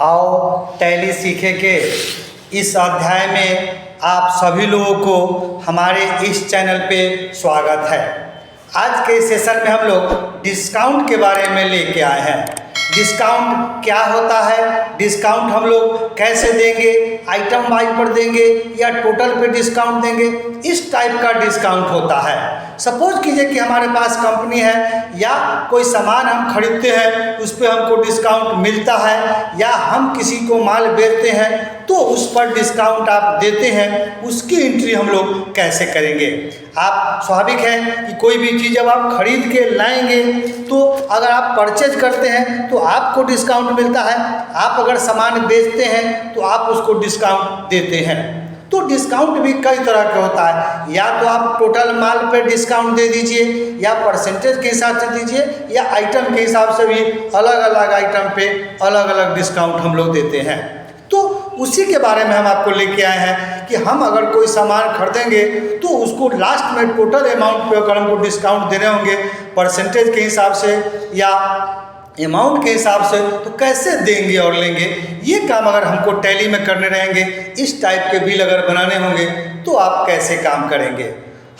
आओ टैली सीखेंगे। इस अध्याय में आप सभी लोगों को हमारे इस चैनल पे स्वागत है। आज के सेशन में हम लोग डिस्काउंट के बारे में लेके आए हैं। डिस्काउंट क्या होता है, डिस्काउंट हम लोग कैसे देंगे, आइटम वाइज पर देंगे या टोटल पे डिस्काउंट देंगे, इस टाइप का डिस्काउंट होता है। सपोज कीजिए कि हमारे पास कंपनी है या कोई सामान हम खरीदते हैं उस पर हमको डिस्काउंट मिलता है, या हम किसी को माल बेचते हैं तो उस पर डिस्काउंट आप देते हैं, उसकी एंट्री हम लोग कैसे करेंगे। आप स्वाभाविक है कि कोई भी चीज़ जब आप खरीद के लाएंगे तो अगर आप परचेज करते हैं तो आपको डिस्काउंट मिलता है, आप अगर सामान बेचते हैं तो आप उसको डिस्काउंट देते हैं। तो डिस्काउंट भी कई तरह का होता है, या तो आप टोटल माल पे डिस्काउंट दे दीजिए, या परसेंटेज के हिसाब से दीजिए, या आइटम के हिसाब से भी अलग अलग आइटम पे अलग अलग डिस्काउंट हम लोग देते हैं। तो उसी के बारे में हम आपको लेके आए हैं कि हम अगर कोई सामान खरीदेंगे तो उसको लास्ट में टोटल अमाउंट पे अगर हमको डिस्काउंट देने होंगे परसेंटेज के हिसाब से या अमाउंट के हिसाब से, तो कैसे देंगे और लेंगे, ये काम अगर हमको टैली में करने रहेंगे, इस टाइप के बिल अगर बनाने होंगे तो आप कैसे काम करेंगे।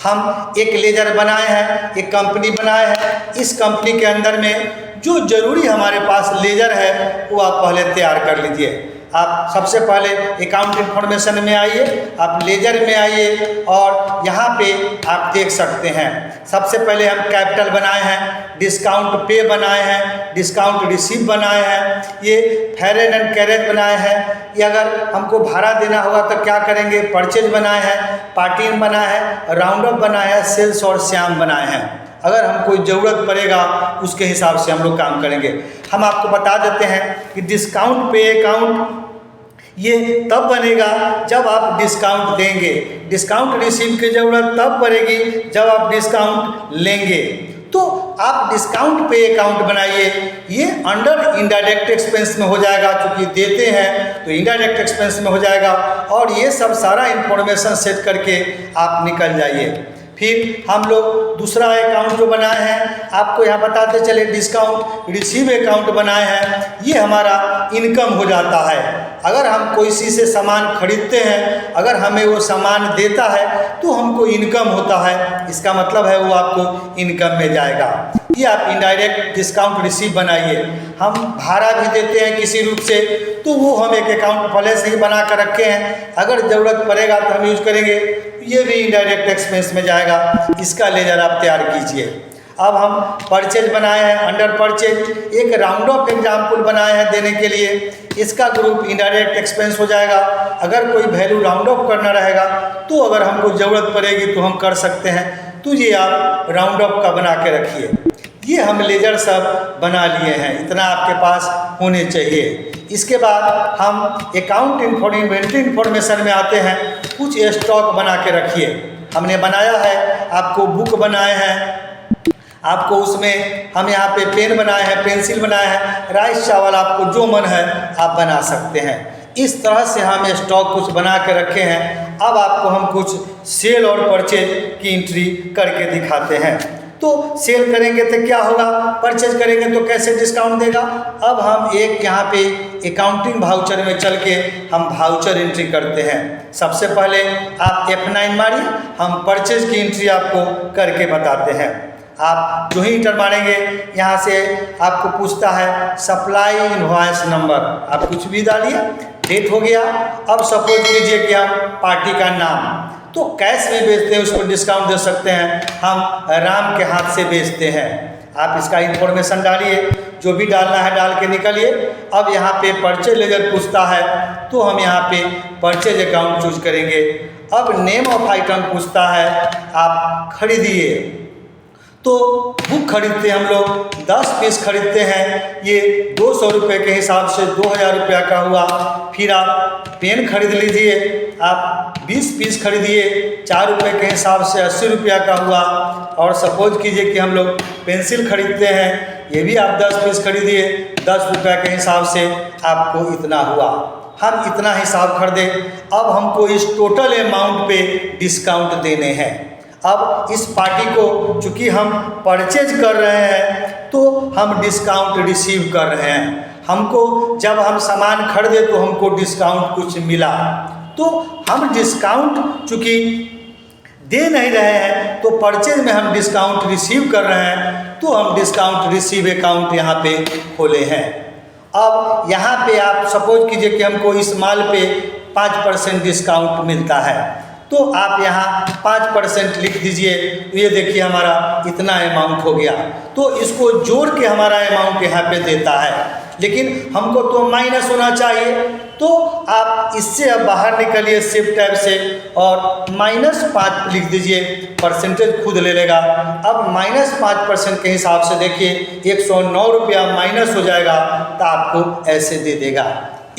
हम एक लेजर बनाए हैं, एक कंपनी बनाए हैं। इस कंपनी के अंदर में जो जरूरी हमारे पास लेजर है वो आप पहले तैयार कर लीजिए। आप सबसे पहले अकाउंट इन्फॉर्मेशन में आइए, आप लेजर में आइए और यहाँ पे आप देख सकते हैं सबसे पहले हम कैपिटल बनाए हैं, डिस्काउंट पे बनाए हैं, डिस्काउंट रिसीव बनाए हैं, ये फेरेड एंड कैरेज बनाए हैं। ये अगर हमको भाड़ा देना होगा तो क्या करेंगे, परचेज बनाए हैं, पार्टीन बनाए हैं, राउंड अप बनाए हैं, सेल्स और श्याम बनाए हैं। अगर हम कोई ज़रूरत पड़ेगा उसके हिसाब से हम लोग काम करेंगे। हम आपको बता देते हैं कि डिस्काउंट पे अकाउंट ये तब बनेगा जब आप डिस्काउंट देंगे, डिस्काउंट रिसीव की ज़रूरत तब पड़ेगी जब आप डिस्काउंट लेंगे। तो आप डिस्काउंट पे अकाउंट बनाइए, ये अंडर इनडायरेक्ट एक्सपेंस में हो जाएगा, क्योंकि देते हैं तो इनडायरेक्ट एक्सपेंस में हो जाएगा। और ये सब सारा इन्फॉर्मेशन सेट करके आप निकल जाइए। फिर हम लोग दूसरा अकाउंट जो बनाए हैं आपको यहाँ बताते चले, डिस्काउंट रिसीव अकाउंट बनाए हैं, ये हमारा इनकम हो जाता है। अगर हम कोई चीज़ से सामान खरीदते हैं, अगर हमें वो सामान देता है तो हमको इनकम होता है, इसका मतलब है वो आपको इनकम में जाएगा। ये आप इनडायरेक्ट डिस्काउंट रिसीव बनाइए। हम भाड़ा भी देते हैं किसी रूप से तो वो हम एक अकाउंट पहले से ही बना कर रखे हैं, अगर ज़रूरत पड़ेगा तो हम यूज करेंगे, ये भी इनडायरेक्ट एक्सपेंस में जाएगा। इसका लेजर आप तैयार कीजिए। अब हम परचेज बनाए हैं, अंडर परचेज एक राउंड ऑफ एग्जाम्पल बनाए हैं देने के लिए, इसका ग्रुप इनडायरेक्ट एक्सपेंस हो जाएगा। अगर कोई वैल्यू राउंड ऑफ करना रहेगा तो अगर हमको ज़रूरत पड़ेगी तो हम कर सकते हैं, तो ये आप राउंड ऑफ का बना के रखिए। ये हम लेजर सब बना लिए हैं, इतना आपके पास होने चाहिए। इसके बाद हम अकाउंट इन्वेंट्री इन्फॉर्मेशन में आते हैं। कुछ स्टॉक बना के रखिए। हमने बनाया है, आपको बुक बनाए हैं, आपको उसमें हम यहाँ पे पेन बनाए हैं, पेंसिल बनाए हैं, राइस चावल, आपको जो मन है आप बना सकते हैं। इस तरह से हम स्टॉक कुछ बना के रखे हैं। अब आपको हम कुछ सेल और परचेज की एंट्री करके दिखाते हैं। तो सेल करेंगे तो क्या होगा, परचेज करेंगे तो कैसे डिस्काउंट देगा। अब हम एक यहाँ पे अकाउंटिंग वाउचर में चल के हम वाउचर एंट्री करते हैं। सबसे पहले आप F9 मारिए, हम परचेज की एंट्री आपको करके बताते हैं। आप जो ही इंटर मारेंगे यहाँ से आपको पूछता है सप्लाई इनवॉइस नंबर, आप कुछ भी डालिए, डेट हो गया। अब सपोज कीजिए कि हम पार्टी का नाम, तो कैश में बेचते हैं उसको डिस्काउंट दे सकते हैं, हम राम के हाथ से बेचते हैं। आप इसका इन्फॉर्मेशन डालिए, जो भी डालना है डाल के निकलिए। अब यहाँ पे परचेज लेजर पूछता है तो हम यहाँ पे परचेज अकाउंट चूज करेंगे। अब नेम ऑफ आइटम पूछता है, आप खरीदिए, तो बुक खरीदते हैं हम लोग 10 पीस खरीदते हैं, ये 200 रुपये के हिसाब से 2000 रुपया का हुआ। फिर आप पेन खरीद लीजिए, आप 20 पीस खरीदिए, 4 रुपये के हिसाब से 80 रुपया का हुआ। और सपोज कीजिए कि हम लोग पेंसिल खरीदते हैं, ये भी आप 10 पीस खरीदिए, 10 रुपये के हिसाब से आपको इतना हुआ। हम इतना हिसाब खरीदे। अब हमको इस टोटल अमाउंट पे डिस्काउंट देने हैं। अब इस पार्टी को चूँकि हम परचेज कर रहे हैं तो हम डिस्काउंट रिसीव कर रहे हैं। हमको जब हम सामान खरीदे तो हमको डिस्काउंट कुछ मिला, तो हम डिस्काउंट चूँकि दे नहीं रहे हैं तो परचेज में हम डिस्काउंट रिसीव कर रहे हैं, तो हम डिस्काउंट रिसीव अकाउंट यहाँ पे खोले हैं। अब यहाँ पे आप सपोज कीजिए कि हमको इस माल पे 5% डिस्काउंट मिलता है, तो आप यहाँ 5% लिख दीजिए। ये देखिए हमारा इतना अमाउंट हो गया, तो इसको जोड़ के हमारा अमाउंट यहाँ पे देता है, लेकिन हमको तो माइनस होना चाहिए। तो आप इससे अब बाहर निकलिए शिफ्ट टैब से और -5 लिख दीजिए, परसेंटेज खुद ले लेगा। अब -5% के हिसाब से देखिए 109 रुपया माइनस हो जाएगा, तो आपको ऐसे दे देगा।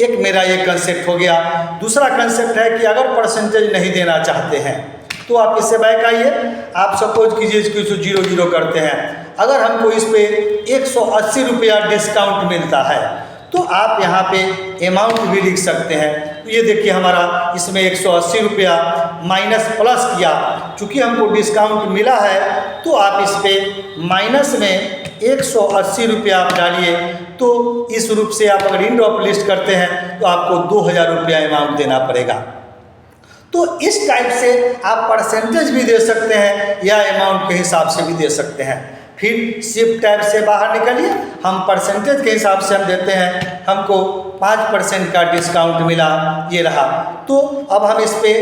एक मेरा ये कंसेप्ट हो गया। दूसरा कंसेप्ट है कि अगर परसेंटेज नहीं देना चाहते हैं तो आप इससे बैक आइए। आप सपोज कीजिए इसको 0 करते हैं, अगर हमको इस पे 180 रुपया डिस्काउंट मिलता है तो आप यहाँ पे अमाउंट भी लिख सकते हैं। तो ये देखिए हमारा इसमें 180 रुपया माइनस प्लस किया, चूँकि हमको डिस्काउंट मिला है तो आप इस पे माइनस में 180 रुपया आप डालिए। तो इस रूप से आप अगर इन ड्रॉप लिस्ट करते हैं तो आपको 2000 रुपया अमाउंट देना पड़ेगा। तो इस टाइप से आप परसेंटेज भी दे सकते हैं या अमाउंट के हिसाब से भी दे सकते हैं। फिर शिफ्ट टैब से बाहर निकलिए, हम परसेंटेज के हिसाब से हम देते हैं, हमको 5% का डिस्काउंट मिला, ये रहा। तो अब हम इस पे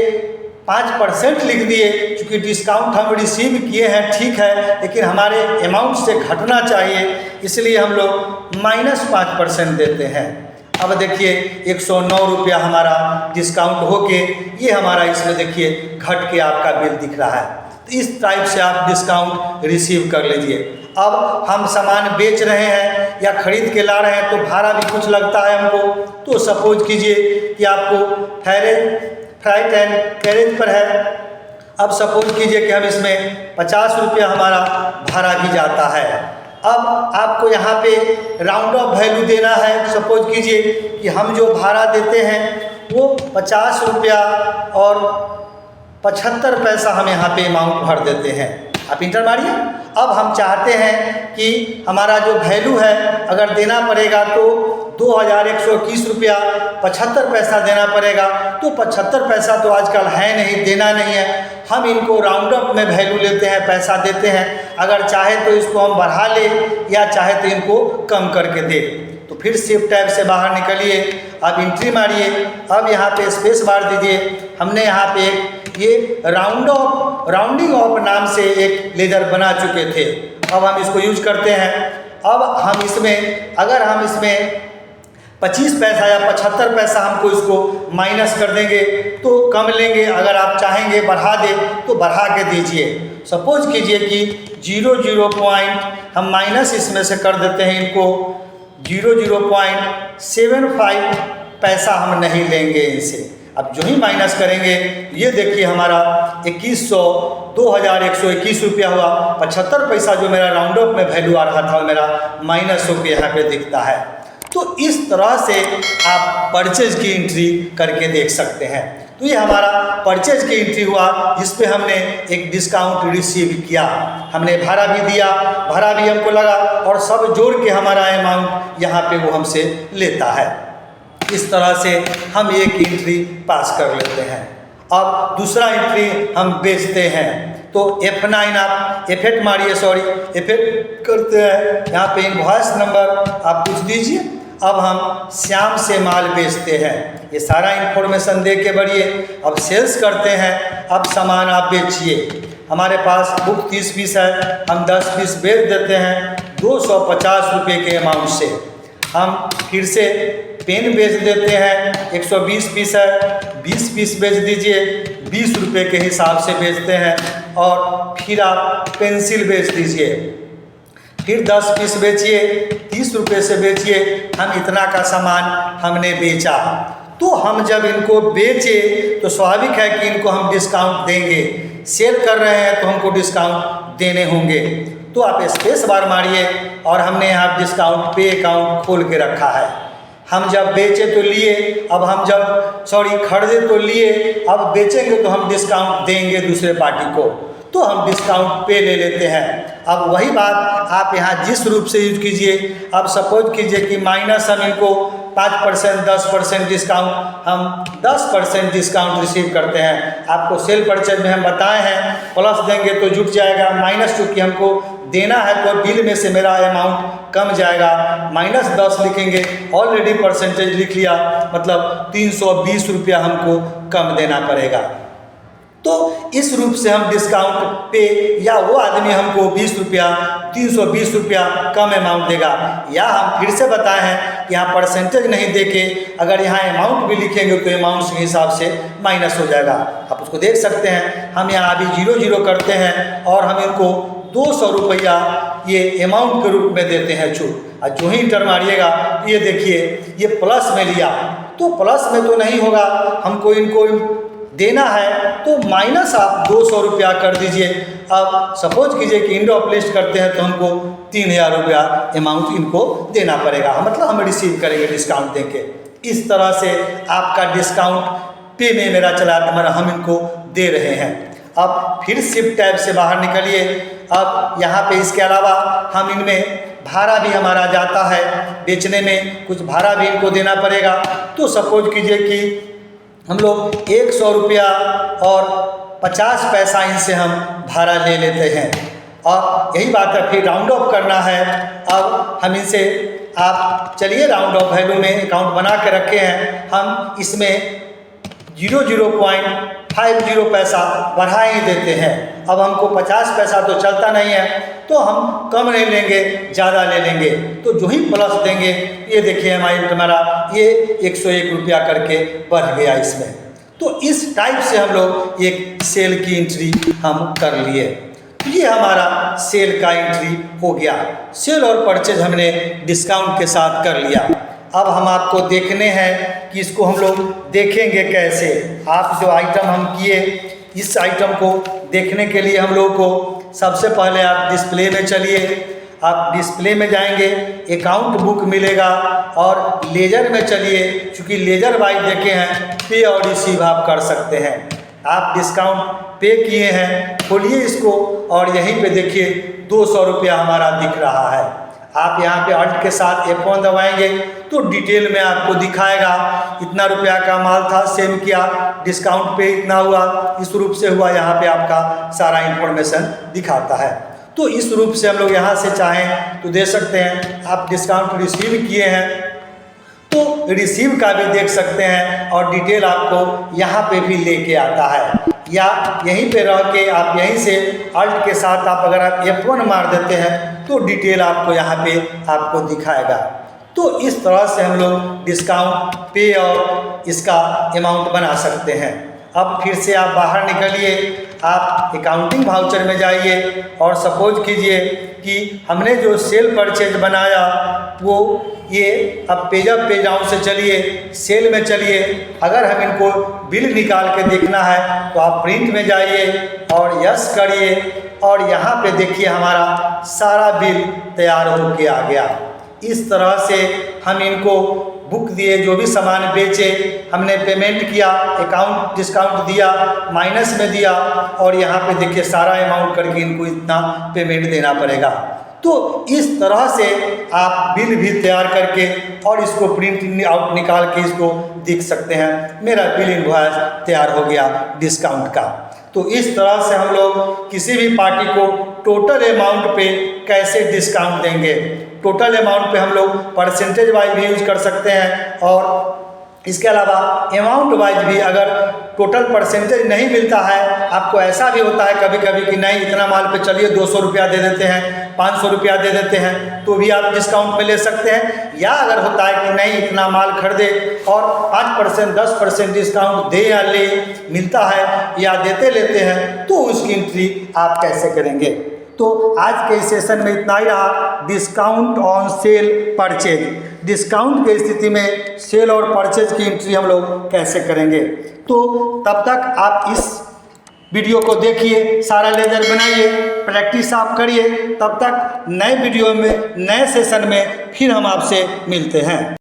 5% लिख दिए, क्योंकि डिस्काउंट हम रिसीव किए हैं ठीक है, लेकिन हमारे अमाउंट से घटना चाहिए, इसलिए हम लोग -5% देते हैं। अब देखिए 109 रुपया हमारा डिस्काउंट होके ये हमारा इसमें देखिए घट के आपका बिल दिख रहा है। तो इस टाइप से आप डिस्काउंट रिसीव कर लीजिए। अब हम सामान बेच रहे हैं या खरीद के ला रहे हैं तो भाड़ा भी कुछ लगता है हमको। तो सपोज कीजिए कि आपको फ्राइट एंड कैरेज पर है, अब सपोज कीजिए कि हम इसमें 50 रुपया हमारा भाड़ा भी जाता है। अब आपको यहाँ पे राउंड ऑफ वैल्यू देना है। सपोज कीजिए कि हम जो भाड़ा देते हैं वो 50 रुपया और 75 पैसा हम यहाँ पे अमाउंट भर देते हैं। आप इंटर मारिए। अब हम चाहते हैं कि हमारा जो वैल्यू है अगर देना पड़ेगा तो 2121 रुपया 75 पैसा देना पड़ेगा। तो 75 पैसा तो आजकल है नहीं, देना नहीं है, हम इनको राउंड अप में वैल्यू लेते हैं, पैसा देते हैं। अगर चाहे तो इसको हम बढ़ा ले या चाहे तो इनको कम करके दे। तो फिर शिफ्ट टैब से बाहर निकलिए, आप एंट्री मारिए, अब यहाँ पे स्पेस बार दीजिए। हमने यहाँ पे ये राउंडिंग ऑफ नाम से एक लेजर बना चुके थे, अब हम इसको यूज करते हैं। अब हम इसमें अगर हम इसमें 25 पैसा या 75 पैसा हमको इसको माइनस कर देंगे तो कम लेंगे, अगर आप चाहेंगे बढ़ा दे तो बढ़ा के दीजिए। सपोज कीजिए कि 00 पॉइंट हम माइनस इसमें से कर देते हैं, इनको 00.75 पैसा हम नहीं लेंगे इनसे। अब जो ही माइनस करेंगे ये देखिए हमारा 2121 रुपया हुआ, 75 पैसा जो मेरा राउंड ऑफ में वैल्यू आ रहा था मेरा माइनस होकर यहाँ पे दिखता है। तो इस तरह से आप परचेज की एंट्री करके देख सकते हैं। तो ये हमारा परचेज की एंट्री हुआ, जिस पे हमने एक डिस्काउंट रिसीव किया, हमने भाड़ा भी दिया, भाड़ा भी हमको लगा और सब जोड़ के हमारा अमाउंट यहाँ पे वो हमसे लेता है। इस तरह से हम एक एंट्री पास कर लेते हैं। अब दूसरा एंट्री हम बेचते हैं, तो F9 आप F8 मारिए, F8 करते हैं। यहाँ पे इनवॉइस नंबर आप कुछ दीजिए। अब हम श्याम से माल बेचते हैं, ये सारा इन्फॉर्मेशन दे के बढ़िए। अब सेल्स करते हैं, अब सामान आप बेचिए। हमारे पास बुक 30 पीस है, हम 10 पीस बेच देते हैं 250 रुपये के अमाउंट से। हम फिर से पेन बेच देते हैं, 120 पीस है, 20 पीस बेच दीजिए, 20 रुपये के हिसाब से बेचते हैं। और फिर आप पेंसिल बेच दीजिए, फिर 10 पीस बेचिए, 30 रुपये से बेचिए। हम इतना का सामान हमने बेचा, तो हम जब इनको बेचे तो स्वाभाविक है कि इनको हम डिस्काउंट देंगे। सेल कर रहे हैं तो हमको डिस्काउंट देने होंगे। तो आप स्पेस बार मारिए और हमने यहाँ डिस्काउंट पे अकाउंट खोल के रखा है। हम जब बेचे तो लिए, अब हम जब खरीदे तो लिए, अब बेचेंगे तो हम डिस्काउंट देंगे दूसरे पार्टी को। तो हम डिस्काउंट पे ले लेते हैं। अब वही बात आप यहाँ जिस रूप से यूज कीजिए। अब सपोज कीजिए कि माइनस हम इनको 5% 10% डिस्काउंट, हम 10% डिस्काउंट रिसीव करते हैं। आपको सेल परचेज में हम बताए हैं प्लस देंगे तो जुट जाएगा, माइनस चूँकि हमको देना है तो बिल में से मेरा अमाउंट कम जाएगा। -10 लिखेंगे, ऑलरेडी परसेंटेज लिख लिया, मतलब 320 रुपया हमको कम देना पड़ेगा। तो इस रूप से हम डिस्काउंट पे, या वो आदमी हमको 20 रुपया 320 रुपया कम अमाउंट देगा। या हम फिर से बताए हैं कि यहाँ परसेंटेज नहीं देके अगर यहाँ अमाउंट भी लिखेंगे तो अमाउंट के हिसाब से माइनस हो जाएगा। आप उसको देख सकते हैं। हम यहाँ अभी 0 करते हैं और हम इनको 200 रुपया ये अमाउंट के रूप में देते हैं छूट। और जो ही इंटर मारिएगा ये देखिए ये प्लस में लिया, तो प्लस में तो नहीं होगा, हमको इनको देना है तो माइनस आप 200 रुपया कर दीजिए। अब सपोज कीजिए कि इंडो अपलिस्ट करते हैं तो हमको 3000 रुपया अमाउंट इनको देना पड़ेगा, मतलब हम रिसीव करेंगे डिस्काउंट देके। इस तरह से आपका डिस्काउंट पे में मेरा चला तुम्हारा हम इनको दे रहे हैं। अब फिर शिफ्ट टैब से बाहर निकलिए। अब यहाँ पे इसके अलावा हम इनमें भाड़ा भी हमारा जाता है, बेचने में कुछ भाड़ा भी इनको देना पड़ेगा। तो सपोज कीजिए कि हम लोग 100 रुपया और 50 पैसा इनसे हम भाड़ा ले लेते हैं। और यही बात है, फिर राउंड ऑफ करना है। अब हम इनसे, आप चलिए राउंड ऑफ वैल्यू में अकाउंट बना के रखे हैं, हम इसमें 0.50 पैसा बढ़ा ही देते हैं। अब हमको 50 पैसा तो चलता नहीं है तो हम कम नहीं लेंगे, ज़्यादा ले लेंगे। तो जो ही प्लस देंगे ये देखिए हमारा ये 101 रुपया करके बढ़ गया इसमें। तो इस टाइप से हम लोग एक सेल की एंट्री हम कर लिए। ये हमारा सेल का एंट्री हो गया। सेल और परचेज हमने डिस्काउंट के साथ कर लिया। अब हम आपको देखने हैं कि इसको हम लोग देखेंगे कैसे। आप जो आइटम हम किए, इस आइटम को देखने के लिए हम लोगों को सबसे पहले आप डिस्प्ले में चलिए। आप डिस्प्ले में जाएंगे, अकाउंट बुक मिलेगा और लेजर में चलिए। चूँकि लेजर वाइज देखे हैं, पे और रिसीव आप कर सकते हैं। आप डिस्काउंट पे किए हैं, खोलिए इसको और यहीं पे देखिए 200 रुपया हमारा दिख रहा है। आप यहाँ पे अल्ट के साथ F1 दबाएंगे तो डिटेल में आपको दिखाएगा इतना रुपया का माल था, सेम किया, डिस्काउंट पे इतना हुआ, इस रूप से हुआ। यहाँ पे आपका सारा इन्फॉर्मेशन दिखाता है। तो इस रूप से हम लोग यहाँ से चाहें तो दे सकते हैं। आप डिस्काउंट रिसीव किए हैं तो रिसीव का भी देख सकते हैं और डिटेल आपको यहाँ पे भी लेके आता है। या यहीं पे रह के आप यहीं से अल्ट के साथ आप अगर आप F1 मार देते हैं तो डिटेल आपको यहाँ पे आपको दिखाएगा। तो इस तरह से हम लोग डिस्काउंट पे और इसका अमाउंट बना सकते हैं। अब फिर से आप बाहर निकलिए, आप अकाउंटिंग वाउचर में जाइए और सपोज कीजिए कि हमने जो सेल परचेज बनाया वो ये, अब पेज अप पेज डाउन से चलिए, सेल में चलिए। अगर हम इनको बिल निकाल के देखना है तो आप प्रिंट में जाइए और यस करिए और यहाँ पे देखिए हमारा सारा बिल तैयार होके आ गया। इस तरह से हम इनको बुक दिए, जो भी सामान बेचे हमने पेमेंट किया, अकाउंट डिस्काउंट दिया, माइनस में दिया और यहाँ पे देखिए सारा अमाउंट करके इनको इतना पेमेंट देना पड़ेगा। तो इस तरह से आप बिल भी तैयार करके और इसको प्रिंट आउट निकाल के इसको देख सकते हैं। मेरा बिल इनवॉइस तैयार हो गया डिस्काउंट का। तो इस तरह से हम लोग किसी भी पार्टी को टोटल अमाउंट पे कैसे डिस्काउंट देंगे। टोटल अमाउंट पे हम लोग परसेंटेज वाइज भी यूज कर सकते हैं और इसके अलावा अमाउंट वाइज भी, अगर टोटल परसेंटेज नहीं मिलता है, आपको ऐसा भी होता है कभी कभी कि नहीं इतना माल पे चलिए 200 रुपया दे देते हैं, 500 रुपया दे देते हैं, तो भी आप डिस्काउंट में ले सकते हैं। या अगर होता है कि नहीं इतना माल खरीदे और 5% 10% डिस्काउंट दे या ले मिलता है या देते लेते हैं, तो उसकी एंट्री आप कैसे करेंगे। तो आज के सेशन में इतना ही रहा, discount on sale purchase. Discount की स्थिति में सेल और परचेज की एंट्री हम लोग कैसे करेंगे। तो तब तक आप इस वीडियो को देखिए, सारा लेजर बनाइए, प्रैक्टिस आप करिए। तब तक नए वीडियो में, नए सेशन में फिर हम आपसे मिलते हैं।